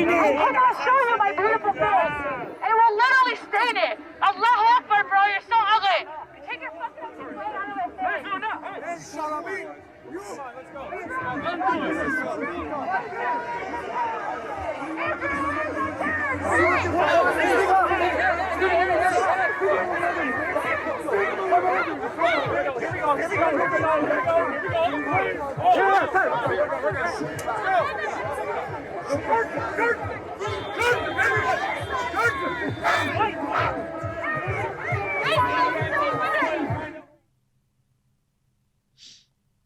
cannot show you my beautiful face. It will literally stain it. Allahu Akbar, bro. You're so ugly. Take your fucking ugly plate out of my face.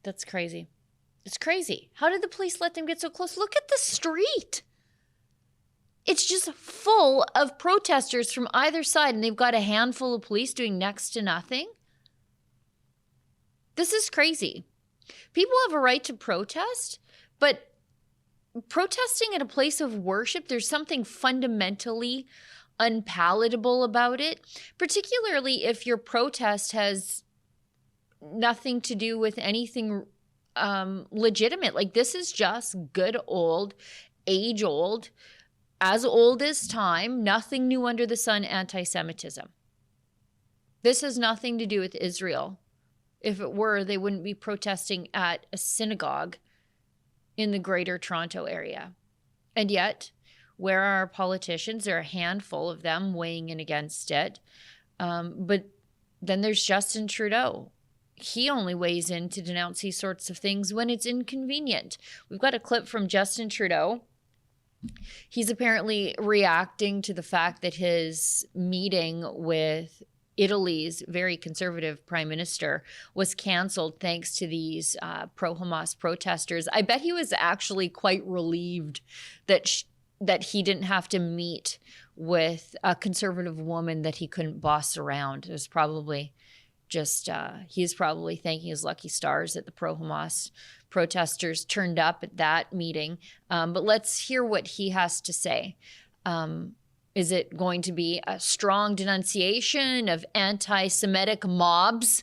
That's crazy. It's crazy. How did the police let them get so close? Look at the street. It's just full of protesters from either side, and they've got a handful of police doing next to nothing. This is crazy. People have a right to protest, but protesting at a place of worship, there's something fundamentally unpalatable about it, particularly if your protest has nothing to do with anything legitimate. Like, this is just good old, age-old, as old as time, nothing new under the sun anti-Semitism. This has nothing to do with Israel. If it were, they wouldn't be protesting at a synagogue in the Greater Toronto area. And yet, where are our politicians? There are a handful of them weighing in against it. But then there's Justin Trudeau. He only weighs in to denounce these sorts of things when it's inconvenient. We've got a clip from Justin Trudeau. He's apparently reacting to the fact that his meeting with Italy's very conservative prime minister was canceled thanks to these pro-Hamas protesters. I bet he was actually quite relieved that that he didn't have to meet with a conservative woman that he couldn't boss around. It was probably just, he's probably thanking his lucky stars that the pro-Hamas protesters turned up at that meeting. But let's hear what he has to say. Is it going to be a strong denunciation of anti-Semitic mobs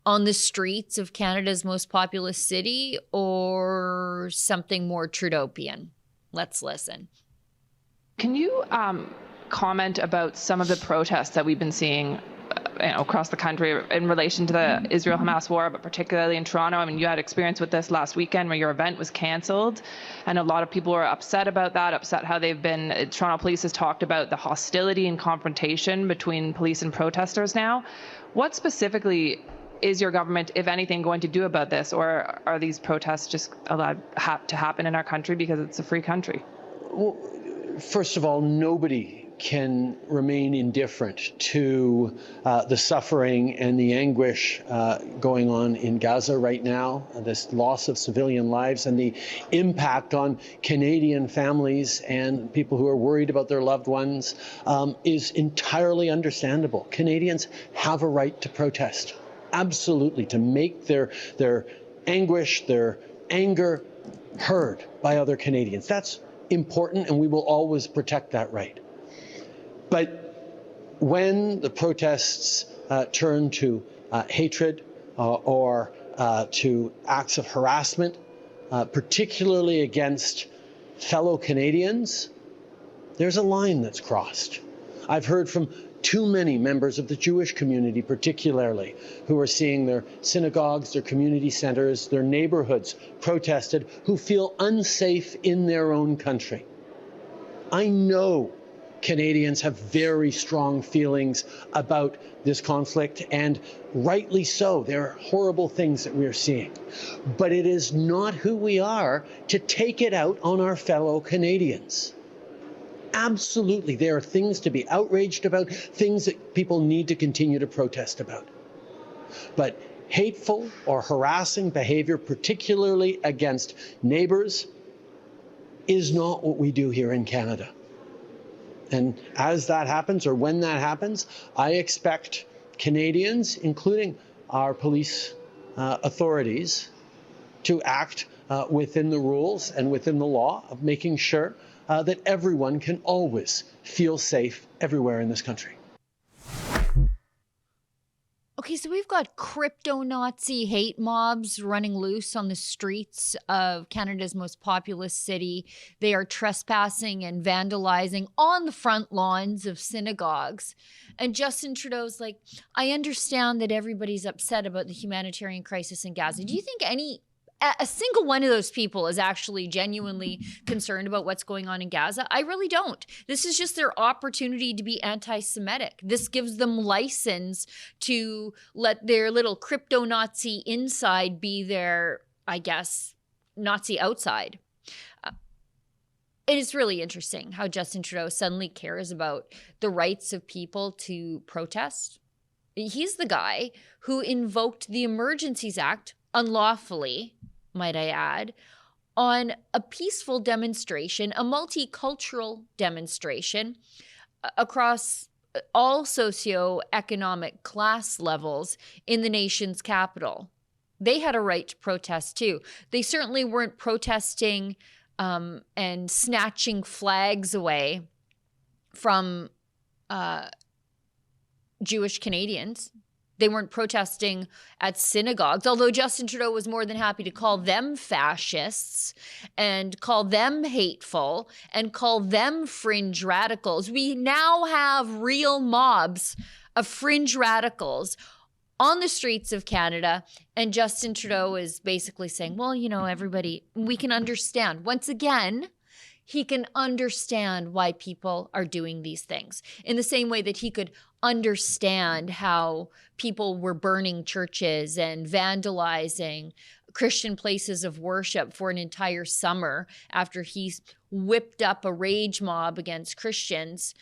on the streets of Canada's most populous city, or something more Trudeaupian? Let's listen. Can you comment about some of the protests that we've been seeing across the country in relation to the Israel-Hamas war, but particularly in Toronto? I mean, you had experience with this last weekend where your event was canceled, and a lot of people were upset about that, upset how Toronto police has talked about the hostility and confrontation between police and protesters now. What specifically is your government, if anything, going to do about this, or are these protests just allowed to happen in our country because it's a free country? Well, first of all, nobody can remain indifferent to the suffering and the anguish going on in Gaza right now, this loss of civilian lives and the impact on Canadian families and people who are worried about their loved ones is entirely understandable. Canadians have a right to protest, absolutely, to make their anguish, their anger heard by other Canadians. That's important, and we will always protect that right. But when the protests turn to hatred or to acts of harassment, particularly against fellow Canadians, there's a line that's crossed. I've heard from too many members of the Jewish community, particularly, who are seeing their synagogues, their community centers, their neighborhoods protested, who feel unsafe in their own country. I know Canadians have very strong feelings about this conflict, and rightly so. There are horrible things that we are seeing. But it is not who we are to take it out on our fellow Canadians. Absolutely, there are things to be outraged about, things that people need to continue to protest about. But hateful or harassing behavior, particularly against neighbors, is not what we do here in Canada. And as that happens, or when that happens, I expect Canadians, including our police authorities, to act within the rules and within the law of making sure that everyone can always feel safe everywhere in this country. Okay, so we've got crypto-Nazi hate mobs running loose on the streets of Canada's most populous city. They are trespassing and vandalizing on the front lawns of synagogues. And Justin Trudeau's like, I understand that everybody's upset about the humanitarian crisis in Gaza. Do you think a single one of those people is actually genuinely concerned about what's going on in Gaza? I really don't. This is just their opportunity to be anti-Semitic. This gives them license to let their little crypto-Nazi inside be their, I guess, Nazi outside. It is really interesting how Justin Trudeau suddenly cares about the rights of people to protest. He's the guy who invoked the Emergencies Act unlawfully, might I add, on a peaceful demonstration, a multicultural demonstration across all socioeconomic class levels in the nation's capital. They had a right to protest too. They certainly weren't protesting and snatching flags away from Jewish Canadians. They weren't protesting at synagogues, although Justin Trudeau was more than happy to call them fascists and call them hateful and call them fringe radicals. We now have real mobs of fringe radicals on the streets of Canada, and Justin Trudeau is basically saying, well, you know, everybody, we can understand. Once again, he can understand why people are doing these things in the same way that he could understand how people were burning churches and vandalizing Christian places of worship for an entire summer after he whipped up a rage mob against Christians.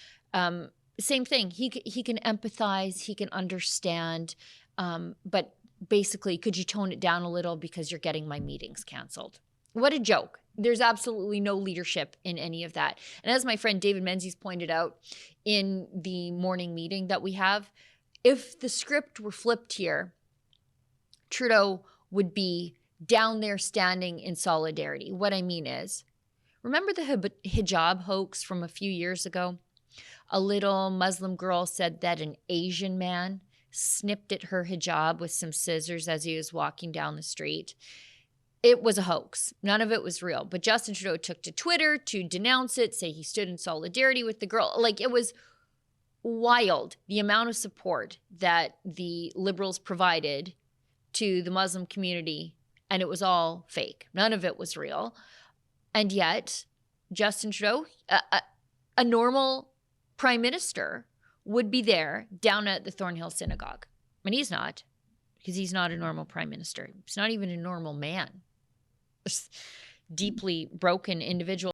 Same thing. He can empathize. He can understand. But basically, could you tone it down a little because you're getting my meetings canceled? What a joke. There's absolutely no leadership in any of that. And as my friend David Menzies pointed out in the morning meeting that we have, if the script were flipped here, Trudeau would be down there standing in solidarity. What I mean is, remember the hijab hoax from a few years ago? A little Muslim girl said that an Asian man snipped at her hijab with some scissors as he was walking down the street. It was a hoax. None of it was real. But Justin Trudeau took to Twitter to denounce it, say he stood in solidarity with the girl. Like, it was wild, the amount of support that the Liberals provided to the Muslim community, and it was all fake. None of it was real. And yet, Justin Trudeau, a normal prime minister, would be there down at the Thornhill Synagogue. And he's not, because he's not a normal prime minister. He's not even a normal man. Deeply broken individual.